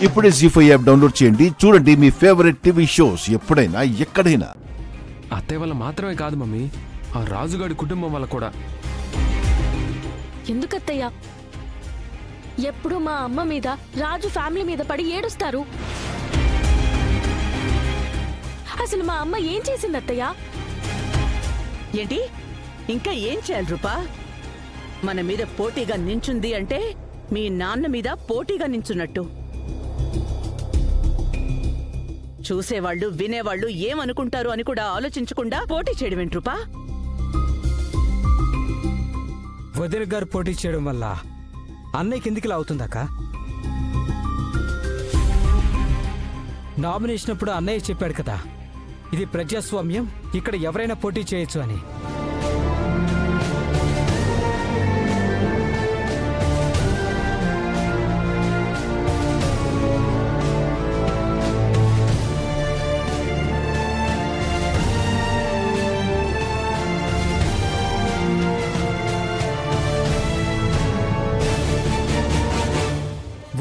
ఇప్పుడే జీ5 app download చేయండి. చూడండి మీ ఫేవరెట్ టీవీ షోస్ ఎప్పుడైనా ఎక్కడైనా. అత్తయ్య వల్ల మాత్రమే కాదు మమ్మీ, ఆ రాజుగాడి కుటుంబం వల్ల కూడా. ఎందుకత్తయ్య ఎప్పుడు మా అమ్మ మీద, రాజు ఫ్యామిలీ మీద పడి ఏడుస్తారు? అసలు మా అమ్మ ఏం చేసింది అత్తయ్య? ఏంటి ఇంకా ఏం చేయాలి రూపా? మన మీద పోటీగా నించుంది అంటే మీ నాన్న మీద పోటీగా నించున్నట్టు. చూసేవాళ్ళు వినేవాళ్ళు ఏమనుకుంటారు అని కూడా ఆలోచించకుండా పోటీ చేయడం ఏంటి రూపా? వదిన గారు పోటీ చేయడం వల్ల అన్నయ్య కిందికిలా అవుతుందాక? నామినేషన్ అప్పుడు అన్నయ్య చెప్పాడు కదా, ఇది ప్రజాస్వామ్యం, ఇక్కడ ఎవరైనా పోటీ చేయొచ్చు అని.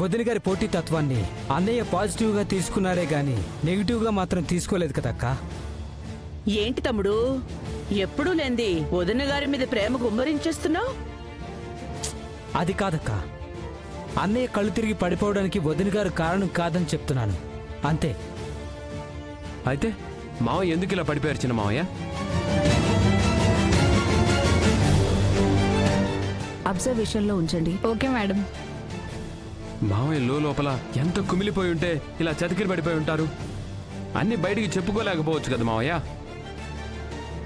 వదిన గారి పోటీ తత్వాన్ని అన్నయ్య పాజిటివ్ గా తీసుకున్నారే గాని నెగిటివ్ గా మాత్రం తీసుకోలేదు కదక్క. ఏంటి తమ్ముడు ఎప్పుడూ లేంది వదిన గారి మీద ప్రేమ గుమ్మరించేస్తున్నావు? అది కాదక్క, అన్నయ్య కళ్ళు తిరిగి పడిపోవడానికి వదిన గారు కారణం కాదని చెప్తున్నాను అంతే. అయితే మావయ్య ఎందుకు ఇలా పడిపోయారు చిన్న మావయ్య? అబ్జర్వేషన్లో ఉంచండి. Okay madam. మావయ్య లోపల ఎంత కుమిలిపోయి ఉంటే ఇలా చతికిరి పడిపోయి ఉంటారు. అన్ని బయటికి చెప్పుకోలేకపోవచ్చు కదా మావయ్య.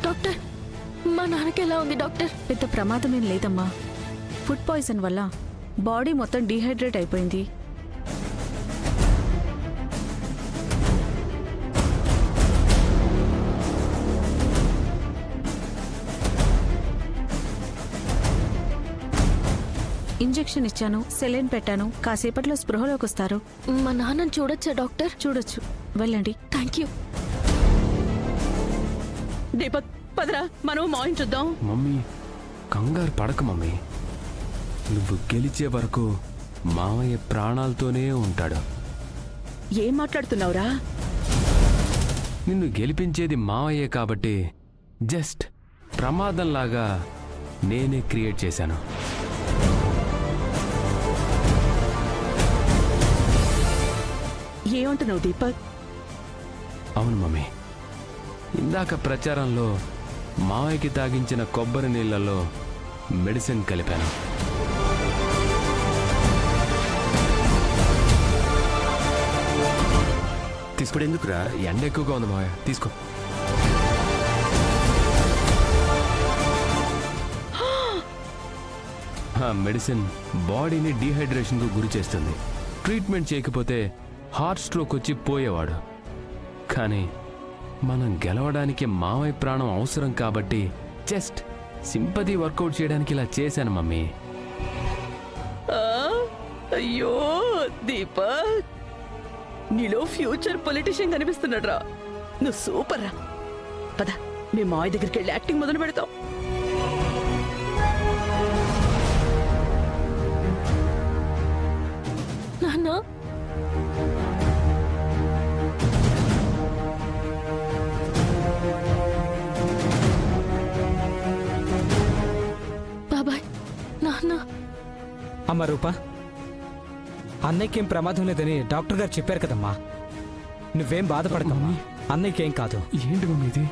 డాక్టర్, మా నాన్నకి ఎలా ఉంది డాక్టర్? పెద్ద ప్రమాదమేం లేదమ్మా. ఫుడ్ పాయిజన్ వల్ల బాడీ మొత్తం డీహైడ్రేట్ అయిపోయింది. ఇంజెక్షన్ ఇచ్చాను, సెలైన్ పెట్టాను, కాసేపట్లో స్పృహలోకి వస్తారు. మా నాన్నని చూడొచ్చా డాక్టర్? చూడొచ్చు, వెళ్ళండి. Thank you. దీపక్ పదరా, మనం మావిని చూద్దాం. మమ్మీ కంగారు పడక మమ్మీ, నువ్వు గెలిచే వరకు మావయ్య ప్రాణాలతోనే ఉంటాడు. ఏం మాట్లాడుతున్నావురా? నిన్ను గెలిపించేది మావయ్యే కాబట్టి జస్ట్ ప్రమాదంలాగా నేనే క్రియేట్ చేశాను. ఏమంటున్నావు దీపక్? అవును మమ్మీ, ఇందాక ప్రచారంలో మావయ్యకి తాగించిన కొబ్బరి నీళ్లలో మెడిసిన్ కలిపాను. తీసుకునేందుకురా? ఎండ ఎక్కువగా ఉంది మావయ్య, తీసుకో. ఆ మెడిసిన్ బాడీని డీహైడ్రేషన్కు గురి చేస్తుంది. ట్రీట్మెంట్ చేయకపోతే హార్ట్ స్ట్రోక్ వచ్చి పోయేవాడు. కానీ మనం గెలవడానికి మావయ్య ప్రాణం అవసరం కాబట్టి జస్ట్ సింపతి వర్కౌట్ చేయడానికి ఇలా చేశాను మమ్మీ. అయ్యో దీపక్, నీలో ఫ్యూచర్ పొలిటీషియన్ కనిపిస్తున్నాడు రా. నువ్వు సూపర్ రా. పద మీ మావయ్య దగ్గరికి వెళ్ళి యాక్టింగ్ మొదలు పెడతాం. నాన్న, బాబాయ్, నాన్న. అమ్మ రూపా, అన్నయ్యకేం ప్రమాదం లేదని డాక్టర్ గారు చెప్పారు కదమ్మా. నువ్వేం బాధపడకమ్మా, అన్నయ్యకేం కాదు. ఏంటి మమ్మీ ఇది?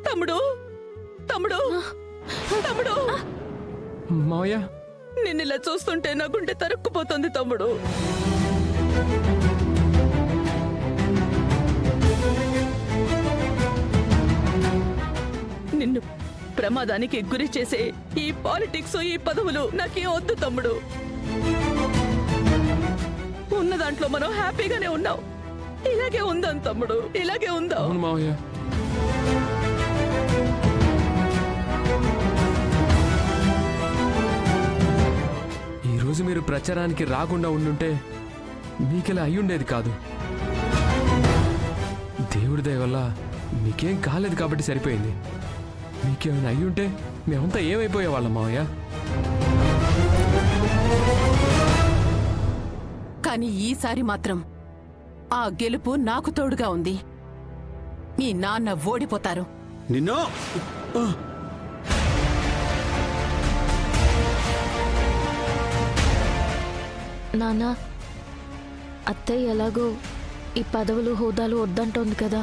తమ్ముడు తమ్ముడు తమ్ముడు, మావయ్య నిన్నిలా చూస్తుంటే నా గుండె తరుక్కుపోతుంది తమ్ముడు. నిన్ను ప్రమాదానికి గురి చేసే ఈ పాలిటిక్స్, ఈ పదవులు నాకే వద్దు తమ్ముడు. ఉన్న దాంట్లో మనం హ్యాపీగానే ఉన్నాం. ఇలాగే ఉందాం తమ్ముడు, ఇలాగే ఉందాం. అవును మావయ్య. రోజు మీరు ప్రచారానికి రాకుండా ఉండుంటే మీకిలా అయ్యుండేది కాదు. దేవుడి దయ వల్ల మీకేం కాలేదు కాబట్టి సరిపోయింది. మీకేమైనా అయ్యుంటే మేమంతా ఏమైపోయేవాళ్ళం మావయ్య. కానీ ఈసారి మాత్రం ఆ గెలుపు నాకు తోడుగా ఉంది. మీ నాన్న ఓడిపోతారు. నిన్ను నాన్న, అత్తయ్య ఎలాగో ఈ పదవులు హోదాలు వద్దంటోంది కదా,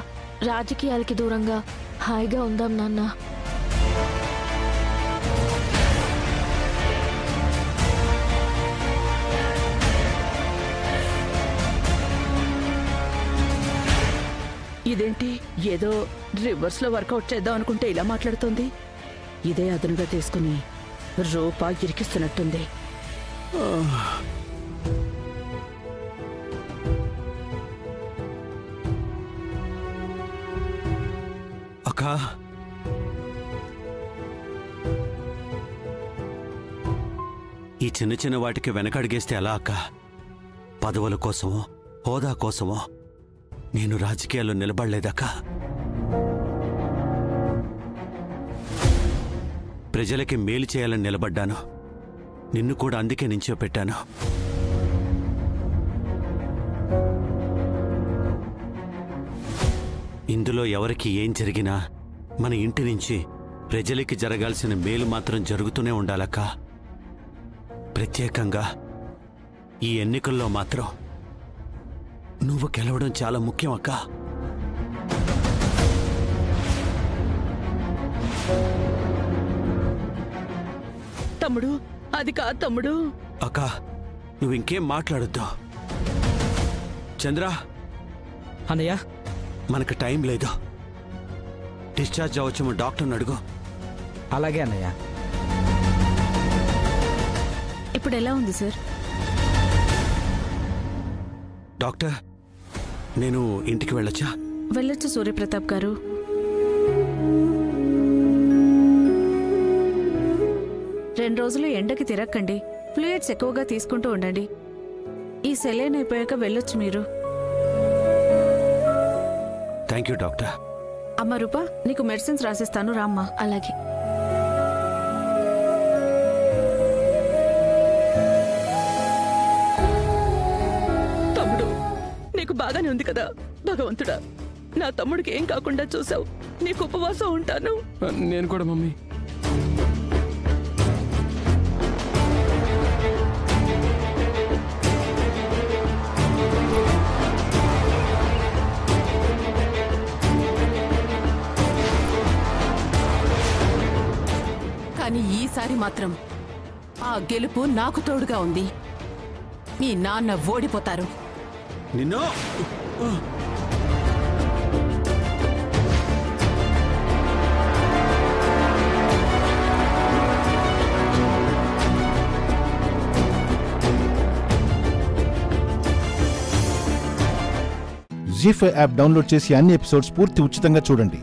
రాజకీయాలకి దూరంగా హాయిగా ఉందాం నాన్న. ఇదేంటి ఏదో రివర్స్ లో వర్కౌట్ చేద్దాం అనుకుంటే ఇలా మాట్లాడుతోంది. ఇదే అదనుగా తీసుకుని రూపా ఇరికిస్తున్నట్టుంది. అక్క, ఈ చిన్న చిన్న వాటికి వెనకడిగేస్తే ఎలా అక్క? పదవుల కోసమో హోదా కోసమో నేను రాజకీయాల్లో నిలబడలేదక్క. ప్రజలకి మేలు చేయాలని నిలబడ్డాను. నిన్ను కూడా అందుకే నించోపెట్టాను. ఇందులో ఎవరికి ఏం జరిగినా మన ఇంటి నుంచి ప్రజలకి జరగాల్సిన మేలు మాత్రం జరుగుతూనే ఉండాలక్క. ప్రత్యేకంగా ఈ ఎన్నికల్లో మాత్రం నువ్వు గెలవడం చాలా ముఖ్యం అక్క. తమ్ముడు, అది కాదు తమ్ముడు. అక్క, నువ్వు ఇంకేం మాట్లాడొద్దు. చంద్ర, అన్నయ్య, మనకు టైం లేదు. డిశ్చార్జ్ అవ్వచ్చేమో డాక్టర్ని అడుగు. అలాగే అన్నయ్య. ఇప్పుడు ఎలా ఉంది సార్? డాక్టర్, నేను ఇంటికి వెళ్ళొచ్చా? వెళ్ళొచ్చు సూర్యప్రతాప్ గారు. రెండు రోజులు ఎండకి తిరక్కండి. ఫ్లూయిడ్స్ ఎక్కువగా తీసుకుంటూ ఉండండి. ఈ సెలైన్ అయిపోయాక వెళ్ళొచ్చు మీరు. Thank you doctor. అమ్మ రూపా, నీకు మెడిసిన్స్ రాసిస్తాను, రామ్మా. అలాగే. తమ్ముడు, నీకు బాగానే ఉంది కదా? భగవంతుడా, నా తమ్ముడికి ఏం కాకుండా చూసావు. నీకు ఉపవాసం ఉంటాను. నేను కూడా మమ్మీ. కానీ ఈసారి మాత్రం ఆ గెలుపు నాకు తోడుగా ఉంది. మీ నాన్న ఓడిపోతారు. నిన్ను జీ5 యాప్ డౌన్లోడ్ చేసి అన్ని ఎపిసోడ్స్ పూర్తి ఉచితంగా చూడండి.